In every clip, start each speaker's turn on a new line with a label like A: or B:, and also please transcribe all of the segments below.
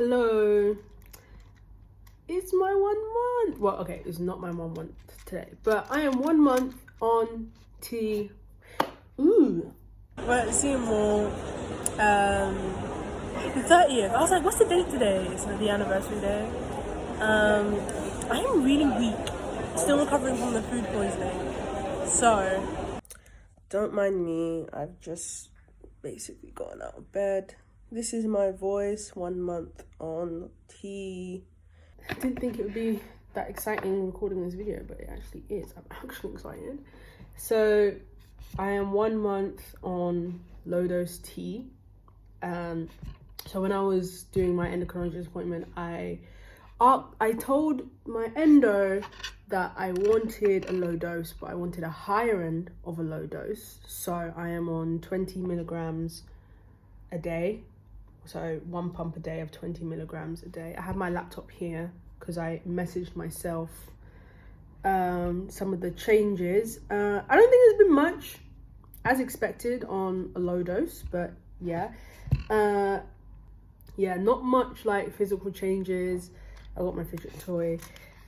A: Hello. It's my 1 month. Well, okay, it's not my 1 month today, but I am 1 month on T. Ooh. We're at Seymour. The 30th. I was like, what's the date today? It's like the anniversary day. I am really weak. Still recovering from the food poisoning. So, don't mind me. I've just basically gotten out of bed. This is my voice, 1 month on T. I didn't think it would be that exciting recording this video, but it actually is. I'm actually excited. So I am 1 month on low dose T. So when I was doing my endocrinologist appointment, I told my endo that I wanted a low dose, but I wanted a higher end of a low dose. So I am on 20 milligrams a day. So 1 pump a day of 20 milligrams a day. I have my laptop here because I messaged myself some of the changes. I don't think there's been much as expected on a low dose, but yeah. Not much like physical changes. I got my fidget toy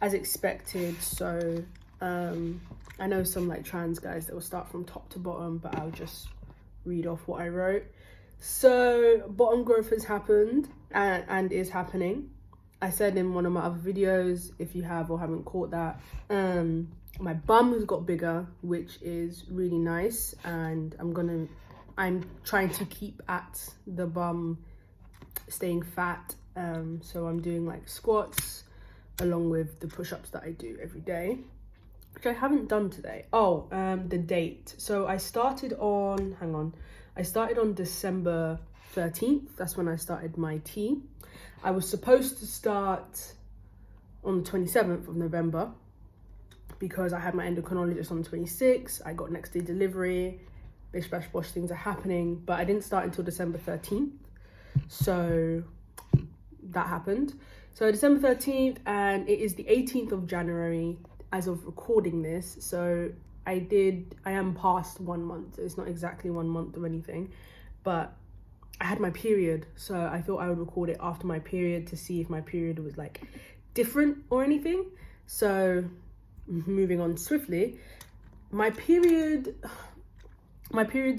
A: as expected. So I know some like trans guys that will start from top to bottom, but I'll just read off what I wrote. So bottom growth has happened and is happening. I said in one of my other videos, if you have or haven't caught that, my bum has got bigger, which is really nice, and I'm trying to keep at the bum staying fat. So I'm doing like squats along with the push-ups that I do every day, which I haven't done today. The date. So I started on December 13th. That's when I started my T. I was supposed to start on the 27th of November because I had my endocrinologist on the 26th. I got next day delivery. Bish bash bosh, things are happening, but I didn't start until December 13th. So that happened. So December 13th, and it is the 18th of January as of recording this. So I am past 1 month. It's not exactly 1 month or anything, but I had my period. So I thought I would record it after my period to see if my period was like different or anything. So moving on swiftly, my periods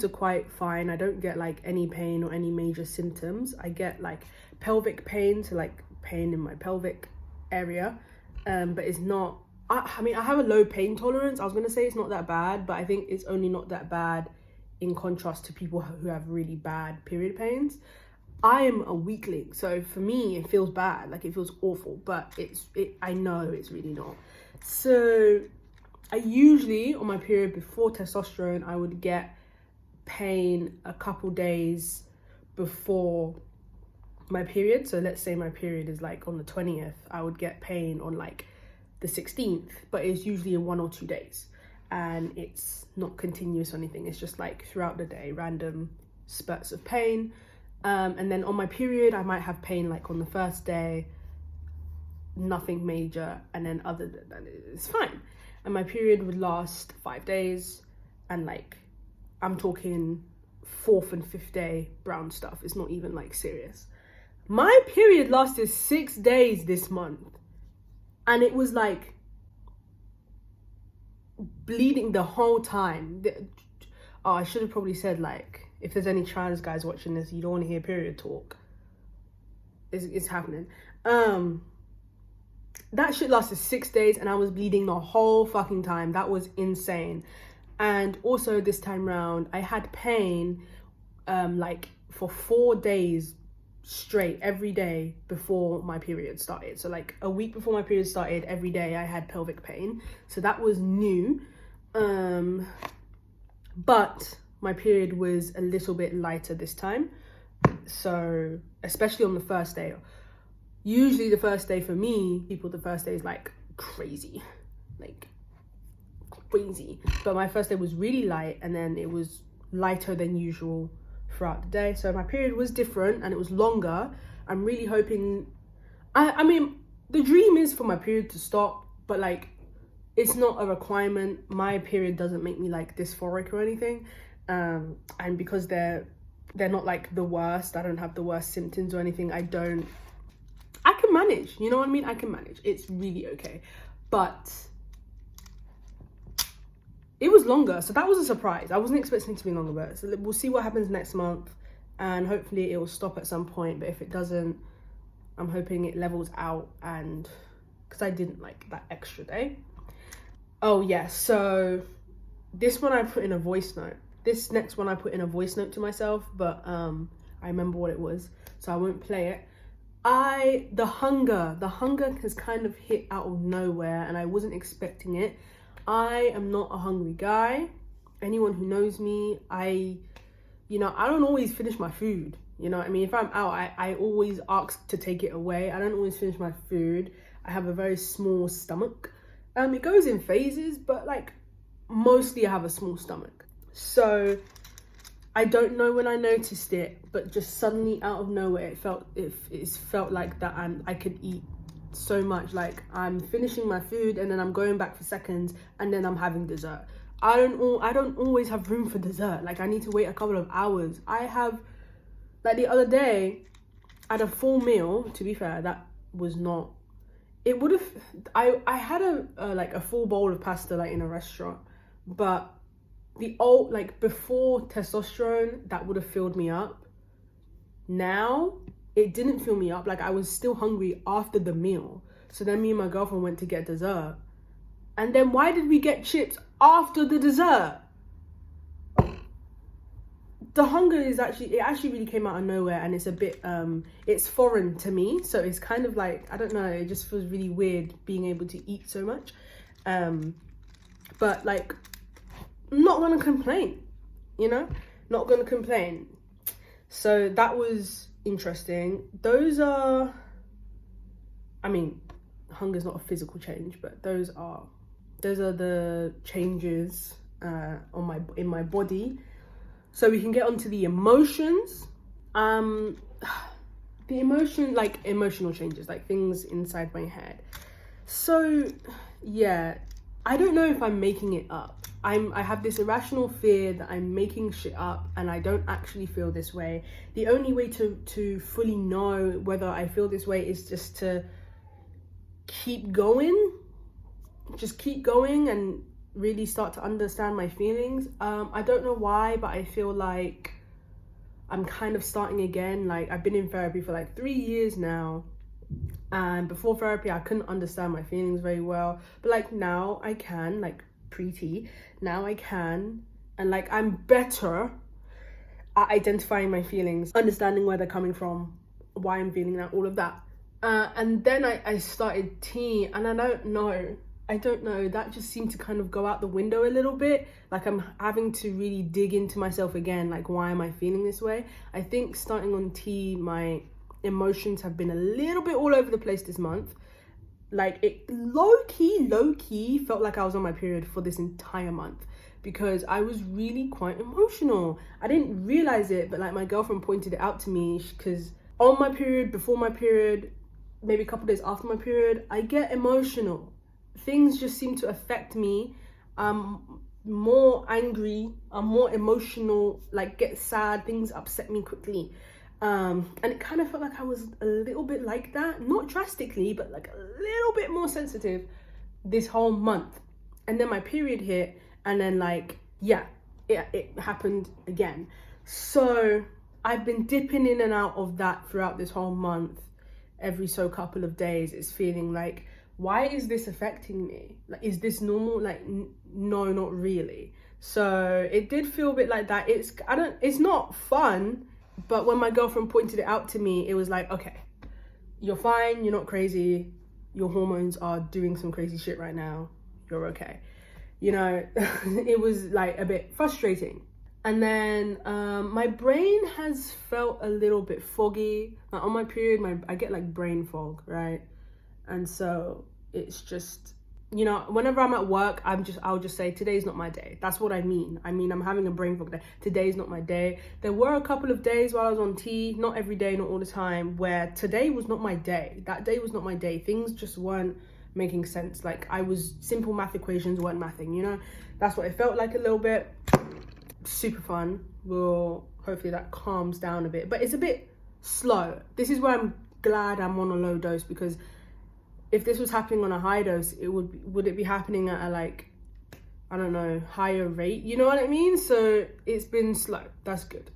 A: are quite fine. I don't get like any pain or any major symptoms. I get like pelvic pain, so like pain in my pelvic area, but it's not, I have a low pain tolerance. I was going to say it's not that bad, but I think it's only not that bad in contrast to people who have really bad period pains. I am a weakling, so for me it feels bad, like it feels awful, but I know it's really not. So I usually, on my period before testosterone, I would get pain a couple days before my period. So let's say my period is like on the 20th, I would get pain on like the 16th, but it's usually in 1 or 2 days, and it's not continuous or anything. It's just like throughout the day, random spurts of pain. And then on my period, I might have pain like on the first day, nothing major, and then other than that, it's fine. And my period would last 5 days, and like I'm talking 4th and 5th day brown stuff. It's not even like serious. My period lasted 6 days this month, and it was like bleeding the whole time. I should have probably said, like, if there's any trans guys watching this, you don't want to hear period talk. It's happening. That shit lasted 6 days, and I was bleeding the whole fucking time. That was insane. And also this time round, I had pain like for 4 days straight every day before my period started. So like a week before my period started, every day I had pelvic pain. So that was new. But my period was a little bit lighter this time. So especially on the first day. Usually the first day for me, the first day is like crazy. Like crazy. But my first day was really light, and then it was lighter than usual throughout the day. So my period was different and it was longer. I'm really hoping, I mean, the dream is for my period to stop, but like it's not a requirement. My period doesn't make me like dysphoric or anything. And because they're not like the worst, I don't have the worst symptoms or anything, I don't manage, you know what I mean? I can manage. It's really okay. But it was longer, so that was a surprise. I wasn't expecting it to be longer, but so we'll see what happens next month, and hopefully it will stop at some point. But if it doesn't, I'm hoping it levels out, and because I didn't like that extra day. Oh yeah, so this one I put in a voice note. This next one I put in a voice note to myself, but I remember what it was, so I won't play it. The hunger has kind of hit out of nowhere, and I wasn't expecting it. I am not a hungry guy. Anyone who knows me, I don't always finish my food. You know what I mean? If I'm out, I always ask to take it away. I don't always finish my food. I have a very small stomach. It goes in phases, but like mostly I have a small stomach. So I don't know when I noticed it, but just suddenly out of nowhere, it felt like that I could eat so much. Like I'm finishing my food and then I'm going back for seconds and then I'm having dessert. I don't always have room for dessert. Like I need to wait a couple of hours. I have, like the other day, I had a full meal. To be fair, that was not. It would have. I had a full bowl of pasta like in a restaurant, but before testosterone, that would have filled me up. Now it didn't fill me up. Like I was still hungry after the meal. So then me and my girlfriend went to get dessert. And then why did we get chips after the dessert? The hunger it actually really came out of nowhere, and it's a bit, it's foreign to me. So it's kind of like, I don't know, it just feels really weird being able to eat so much. But like, I'm not gonna complain, not gonna complain. So that was interesting. Those are, hunger's not a physical change, but those are the changes in my body. So we can get onto the emotions. The emotional changes, like things inside my head. So yeah, I don't know if I'm making it up. I have this irrational fear that I'm making shit up and I don't actually feel this way. The only way to fully know whether I feel this way is just to keep going. Just keep going and really start to understand my feelings. I don't know why, but I feel like I'm kind of starting again. Like I've been in therapy for like 3 years now, and before therapy I couldn't understand my feelings very well, but like now I can, like pre-T, now I can, and like I'm better at identifying my feelings, understanding where they're coming from, why I'm feeling that, all of that. And then I started T, and I don't know, that just seemed to kind of go out the window a little bit. Like I'm having to really dig into myself again, like why am I feeling this way? I think starting on T, my emotions have been a little bit all over the place this month. Like it low-key felt like I was on my period for this entire month, because I was really quite emotional. I didn't realize it, but like my girlfriend pointed it out to me, because on my period, before my period, maybe a couple days after my period, I get emotional. Things just seem to affect me. I'm more angry, I'm more emotional, like get sad, things upset me quickly. And it kind of felt like I was a little bit like that, not drastically, but like a little bit more sensitive this whole month. And then my period hit, and then like, it happened again. So I've been dipping in and out of that throughout this whole month. Every so couple of days, it's feeling like, why is this affecting me? Like, is this normal? Like, no, not really. So it did feel a bit like that. It's not fun, but when my girlfriend pointed it out to me, it was like, okay, you're fine, you're not crazy, your hormones are doing some crazy shit right now, you're okay. It was like a bit frustrating. And then my brain has felt a little bit foggy. Like on my period, I get like brain fog, right? And so it's just, whenever I'm at work, I'll just say, today's not my day. That's what I mean. I'm having a brain fog day. Today's not my day. There were a couple of days while I was on T, not every day, not all the time, where today was not my day. That day was not my day. Things just weren't making sense. Like simple math equations weren't mathing, That's what it felt like a little bit. Super fun. Hopefully that calms down a bit, but it's a bit slow. This is where I'm glad I'm on a low dose, because if this was happening on a high dose, would it be happening at a, like, I don't know, higher rate? You know what I mean? So it's been slow. That's good.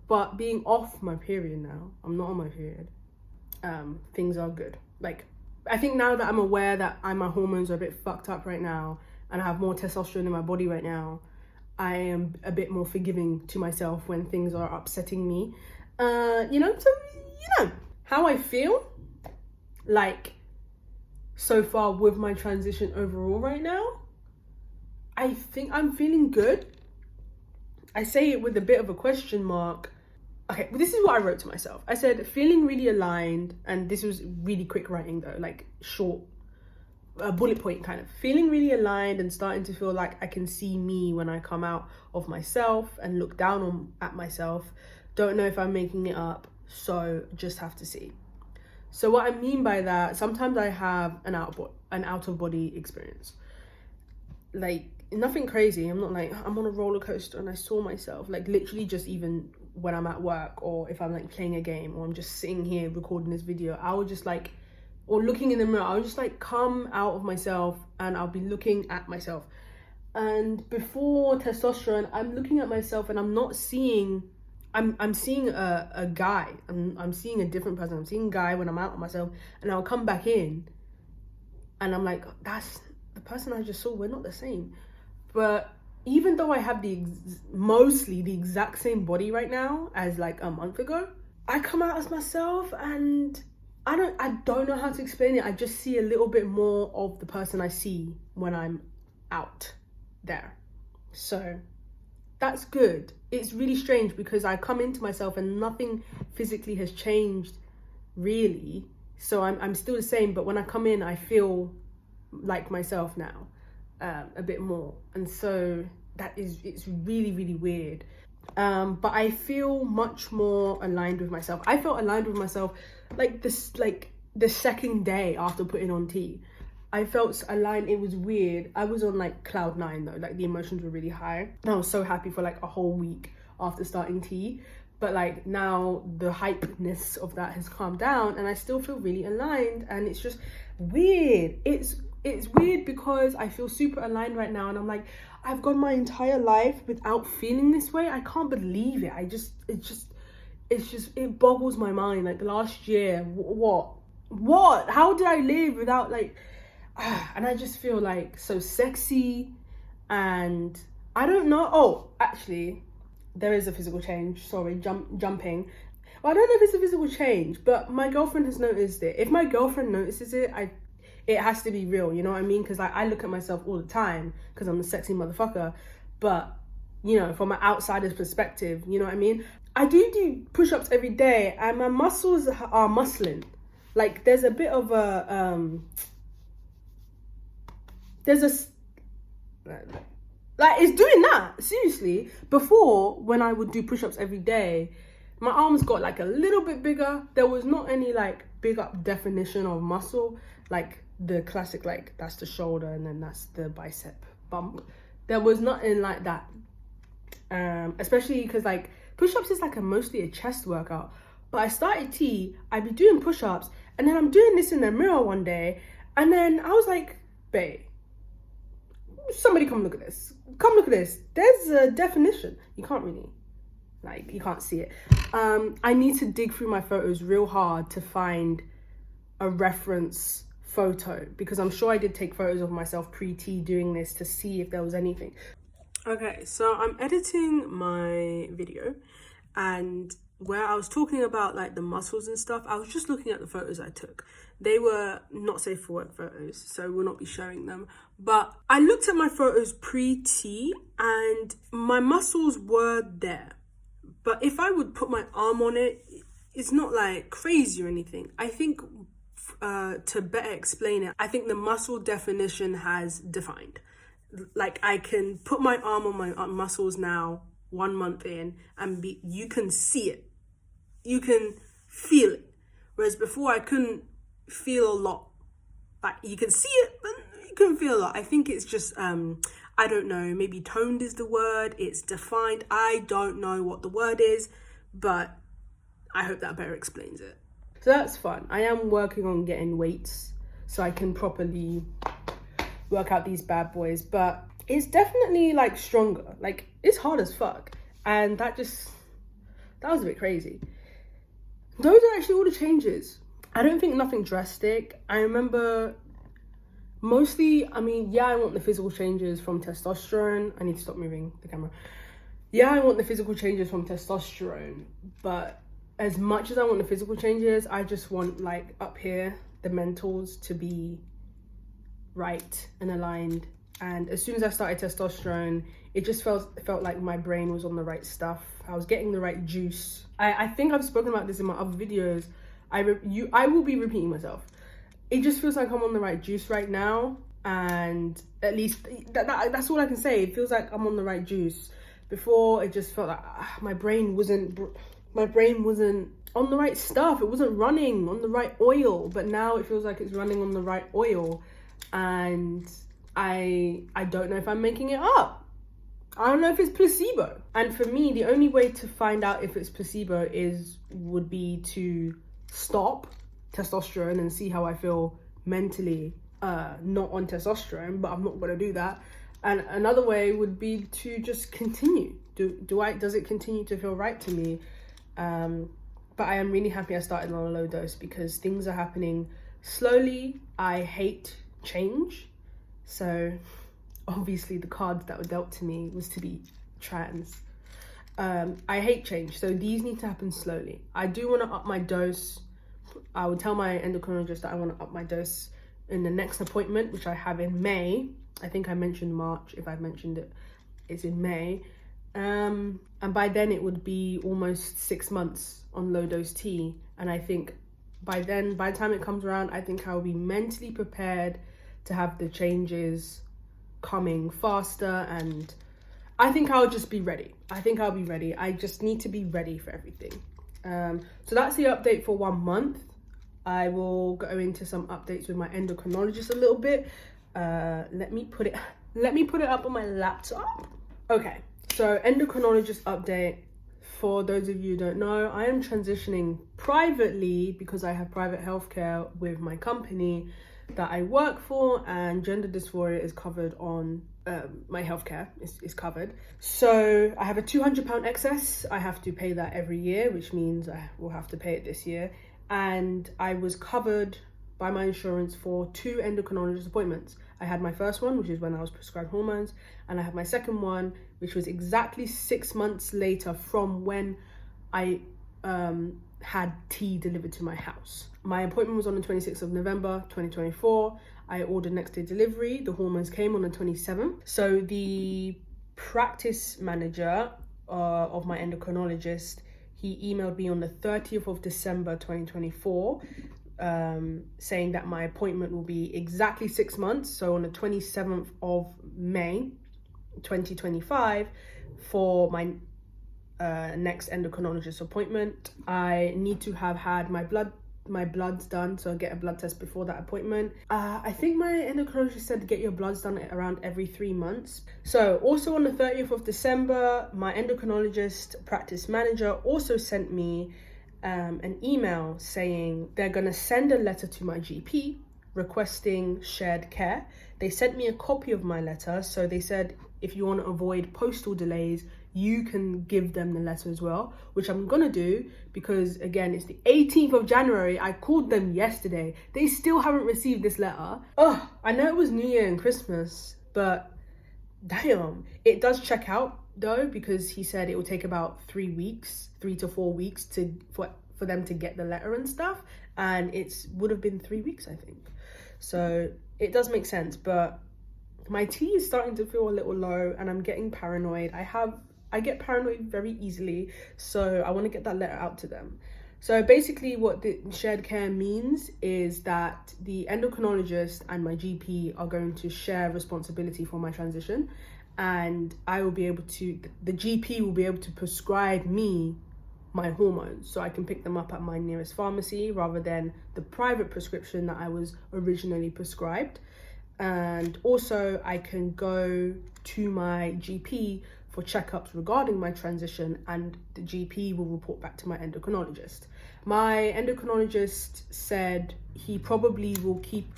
A: But being off my period now, I'm not on my period. Things are good. Like, I think now that I'm aware that my hormones are a bit fucked up right now, and I have more testosterone in my body right now, I am a bit more forgiving to myself when things are upsetting me. So, how I feel, like, so far with my transition overall right now, I think I'm feeling good. I say it with a bit of a question mark. Okay, this is what I wrote to myself. I said, feeling really aligned, and this was really quick writing though, like short, bullet point kind of. Feeling really aligned and starting to feel like I can see me when I come out of myself and look down at myself. Don't know if I'm making it up, so just have to see. So what I mean by that, sometimes I have an out of body experience. Like, nothing crazy. I'm not like, I'm on a roller coaster and I saw myself. Like, literally just even when I'm at work, or if I'm like playing a game, or I'm just sitting here recording this video, I would just like, or looking in the mirror, I'll just like come out of myself and I'll be looking at myself. And before testosterone, I'm looking at myself and I'm not seeing, I'm seeing a guy. I'm seeing a different person. I'm seeing a guy when I'm out of myself, and I'll come back in and I'm like, that's the person I just saw. We're not the same. But even though I have mostly the exact same body right now as like a month ago, I come out as myself, and I don't know how to explain it. I just see a little bit more of the person I see when I'm out there. So that's good. It's really strange because I come into myself and nothing physically has changed really. So I'm still the same, but when I come in, I feel like myself now. A bit more, and so it's really, really weird, but I feel much more aligned with myself. I felt aligned with myself like the second day after putting on tea. I felt aligned. It was weird. I was on like cloud 9 though, like the emotions were really high, and I was so happy for like a whole week after starting tea. But like now the hypeness of that has calmed down, and I still feel really aligned, and it's just weird. It's weird because I feel super aligned right now, and I'm like, I've gone my entire life without feeling this way. I can't believe it. It boggles my mind. Like last year, what? How did I live without like, and I just feel like so sexy, and I don't know. Oh, actually, there is a physical change. Sorry, jumping. Well, I don't know if it's a physical change, but my girlfriend has noticed it. If my girlfriend notices it, it has to be real, you know what I mean? Because like, I look at myself all the time because I'm a sexy motherfucker. But, you know, from an outsider's perspective, you know what I mean? I do push-ups every day, and my muscles are muscling. Like, there's a bit of a, like, it's doing that, seriously. Before, when I would do push-ups every day, my arms got like a little bit bigger. There was not any like big up definition of muscle, like the classic, like that's the shoulder and then that's the bicep bump. There was nothing like that, especially because like push-ups is like mostly a chest workout. But I started tea, I'd be doing push-ups, and then I'm doing this in the mirror one day, and then I was like, babe, somebody come look at this, there's a definition. You can't really, like, you can't see it. I need to dig through my photos real hard to find a reference photo, because I'm sure I did take photos of myself pre-tea doing this to see if there was anything. Okay, so I'm editing my video, and where I was talking about like the muscles and stuff, I was just looking at the photos I took. They were not safe for work photos, so we'll not be showing them. But I looked at my photos pre-tea and my muscles were there. But if I would put my arm on it, it's not like crazy or anything. I think to better explain it, I think the muscle definition has defined. Like, I can put my arm on my muscles now, 1 month in, and you can see it. You can feel it. Whereas before I couldn't feel a lot. Like, you can see it, but you couldn't feel a lot. I think it's just, I don't know, maybe toned is the word. It's defined. I don't know what the word is, but I hope that better explains it. So that's fun. I am working on getting weights so I can properly work out these bad boys, but it's definitely like stronger. Like, it's hard as fuck. And that was a bit crazy. Those are actually all the changes. I don't think nothing drastic. I remember mostly, I want the physical changes from testosterone. I need to stop moving the camera. Yeah, I want the physical changes from testosterone, but as much as I want the physical changes, I just want, like, up here, the mentals to be right and aligned. And as soon as I started testosterone, it just felt like my brain was on the right stuff. I was getting the right juice. I think I've spoken about this in my other videos. I will be repeating myself. It just feels like I'm on the right juice right now, and at least that's all I can say. It feels like I'm on the right juice. Before, it just felt like my brain wasn't on the right stuff. It wasn't running on the right oil, but now it feels like it's running on the right oil, and I don't know if I'm making it up. I don't know if it's placebo. And for me, the only way to find out if it's placebo would be to stop testosterone and see how I feel mentally, not on testosterone, but I'm not gonna do that. And another way would be to just continue. Does it continue to feel right to me? But I am really happy I started on a low dose because things are happening slowly. I hate change. So obviously the cards that were dealt to me was to be trans. I hate change. So these need to happen slowly. I do want to up my dose. I would tell my endocrinologist that I want to up my dose in the next appointment, which I have in May. I think I mentioned March. If I've mentioned it, it's in May. And by then it would be almost 6 months on low dose T. And I think by the time it comes around, I think I'll be mentally prepared to have the changes coming faster. And I think I'll just be ready. I'll be ready. I just need to be ready for everything. So that's the update for 1 month. I will go into some updates with my endocrinologist a little bit. Let me put it up on my laptop. Okay, so endocrinologist update. For those of you who don't know, I am transitioning privately because I have private healthcare with my company that I work for, and gender dysphoria is covered on my healthcare is covered. So I have a £200 excess. I have to pay that every year, which means I will have to pay it this year. And I was covered by my insurance for 2 endocrinologist appointments. I had my first one, which is when I was prescribed hormones, and I had my second one, which was exactly 6 months later from when I had tea delivered to my house. My appointment was on the 26th of November 2024. I ordered next day delivery. The hormones came on the 27th. So the practice manager of my endocrinologist, he emailed me on the 30th of December 2024, saying that my appointment will be exactly 6 months. So on the 27th of May 2025 for my next endocrinologist appointment. I need to have had my bloods done, so I'll get a blood test before that appointment. I think my endocrinologist said to get your bloods done around every 3 months. So also on the 30th of December, my endocrinologist practice manager also sent me an email saying they're going to send a letter to my GP requesting shared care. They sent me a copy of my letter, so they said if you want to avoid postal delays, you can give them the letter as well, which I'm gonna do because again, it's the 18th of January. I called them yesterday. They still haven't received this letter. Oh, I know it was New Year and Christmas, but damn, it does check out though, because he said it will take about 3 to 4 weeks for them to get the letter and stuff, and it would have been 3 weeks, I think. So it does make sense, but my tea is starting to feel a little low and I'm getting paranoid. I get paranoid very easily, so I want to get that letter out to them. So basically what the shared care means is that the endocrinologist and my GP are going to share responsibility for my transition, and the GP will be able to prescribe me my hormones, so I can pick them up at my nearest pharmacy rather than the private prescription that I was originally prescribed. And also I can go to my GP for checkups regarding my transition, and the GP will report back to my endocrinologist. My endocrinologist said he probably will keep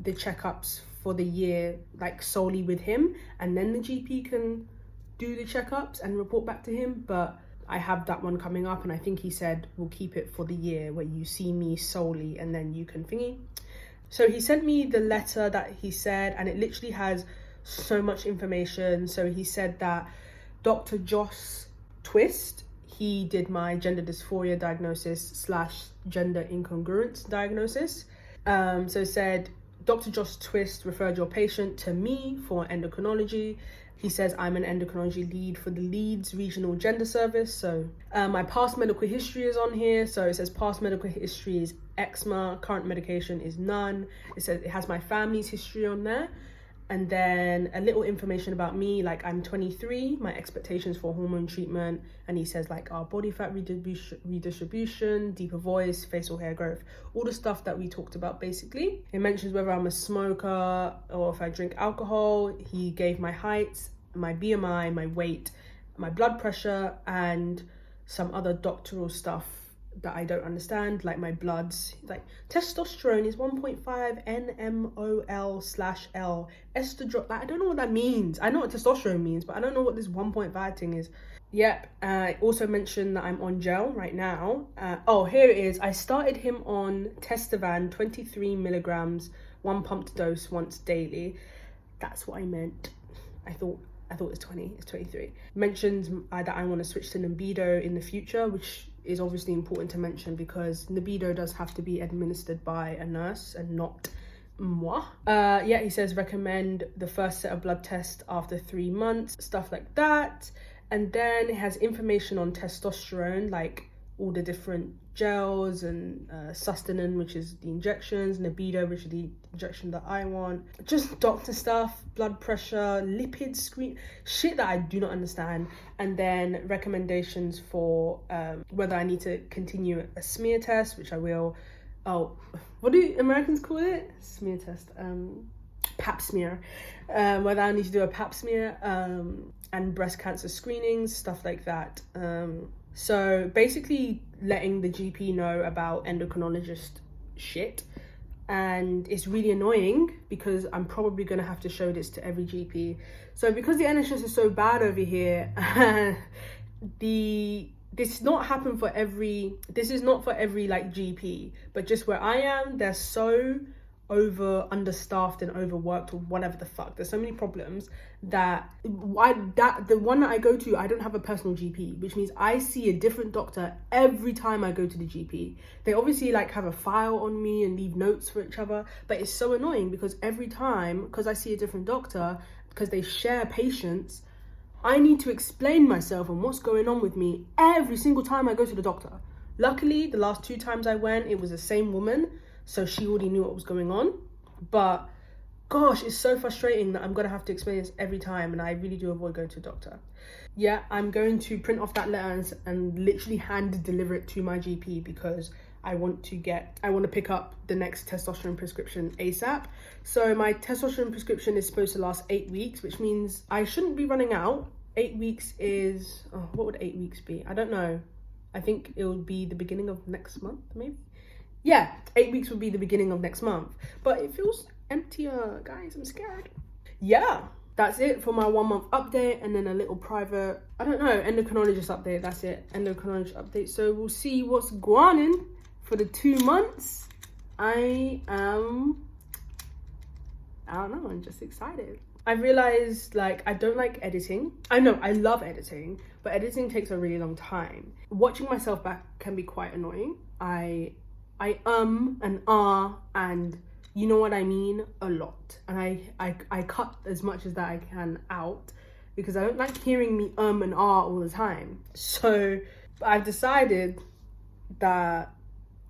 A: the checkups for the year like solely with him, and then the GP can do the checkups and report back to him. But I have that one coming up, and I think he said we'll keep it for the year where you see me solely and then you can thingy. So he sent me the letter that he said, and it literally has so much information. So he said that Dr. Joss Twist, he did my gender dysphoria diagnosis / gender incongruence diagnosis. So it said, Dr. Joss Twist referred your patient to me for endocrinology. He says I'm an endocrinology lead for the Leeds Regional Gender Service. So my past medical history is on here. So it says past medical history is eczema, current medication is none. It says it has my family's history on there. And then a little information about me, like I'm 23, my expectations for hormone treatment. And he says like our body fat redistribution, deeper voice, facial hair growth, all the stuff that we talked about basically. It mentions whether I'm a smoker or if I drink alcohol. He gave my height, my BMI, my weight, my blood pressure, and some other doctoral stuff that I don't understand, like my bloods. Like testosterone is 1.5 nmol/L. Estradiol, like I don't know what that means. I know what testosterone means, but I don't know what this 1.5 thing is. Yep. It also mentioned that I'm on gel right now. Oh, here it is. I started him on Testavan 23 milligrams, 1 pumped dose once daily. That's what I meant. I thought it's 20, it's 23. Mentions that I want to switch to Libido in the future, which is obviously important to mention because Libido does have to be administered by a nurse and not moi. Yeah, he says recommend the first set of blood tests after 3 months, stuff like that. And then it has information on testosterone, like all the different gels, and Sustanon, which is the injections, Libido, which is the injection that I want. Just doctor stuff, blood pressure, lipid screen, shit that I do not understand. And then recommendations for whether I need to continue a smear test, which I will. Oh, what do Americans call it? Smear test. Pap smear. Whether I need to do a pap smear, and breast cancer screenings, stuff like that. So basically letting the GP know about endocrinologist shit. And it's really annoying because I'm probably going to have to show this to every GP. So because the NHS is so bad over here, this is not for every like GP, but just where I am, they're so understaffed and overworked or whatever the fuck. There's so many problems that the one that I go to, I don't have a personal GP, which means I see a different doctor every time I go to the GP. They obviously like have a file on me and leave notes for each other, but it's so annoying because every time, because I see a different doctor, because they share patients, I need to explain myself and what's going on with me every single time I go to the doctor. Luckily, the last 2 times I went, it was the same woman, so she already knew what was going on. But gosh, it's so frustrating that I'm gonna have to explain this every time, and I really do avoid going to a doctor. Yeah, I'm going to print off that letter and literally hand deliver it to my GP because I want to pick up the next testosterone prescription ASAP. So my testosterone prescription is supposed to last 8 weeks, which means I shouldn't be running out. 8 weeks is, what would 8 weeks be? I don't know. I think it will be the beginning of next month, maybe? Yeah, 8 weeks will be the beginning of next month. But it feels emptier, guys. I'm scared. Yeah, that's it for my 1 month update, and then a little private, I don't know, endocrinologist update. That's it, endocrinologist update. So we'll see what's going on for the 2 months. I don't know, I'm just excited. I realized like I don't like editing. I know I love editing, but editing takes a really long time. Watching myself back can be quite annoying. I and you know what I mean a lot, and I cut as much as that I can out because I don't like hearing me and all the time. So I've decided that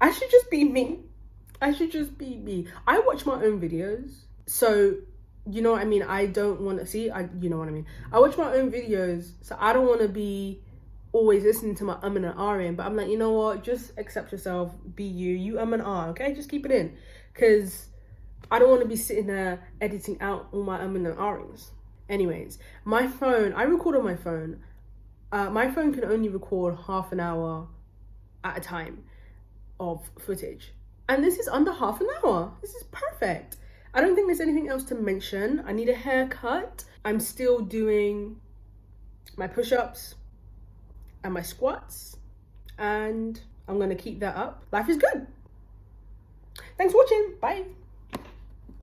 A: I should just be me. I watch my own videos, so you know what I mean. I don't want to see. You know what I mean. I watch my own videos, so I don't want to be always listening to my and ahhing, but I'm like, you know what, just accept yourself, be you and ah, okay, just keep it in, because I don't want to be sitting there editing out all my and ahhings. Anyways, my phone, I record on my phone. My phone can only record half an hour at a time of footage. And this is under half an hour. This is perfect. I don't think there's anything else to mention. I need a haircut. I'm still doing my push-ups and my squats, and I'm gonna keep that up. Life is good. Thanks for watching. Bye.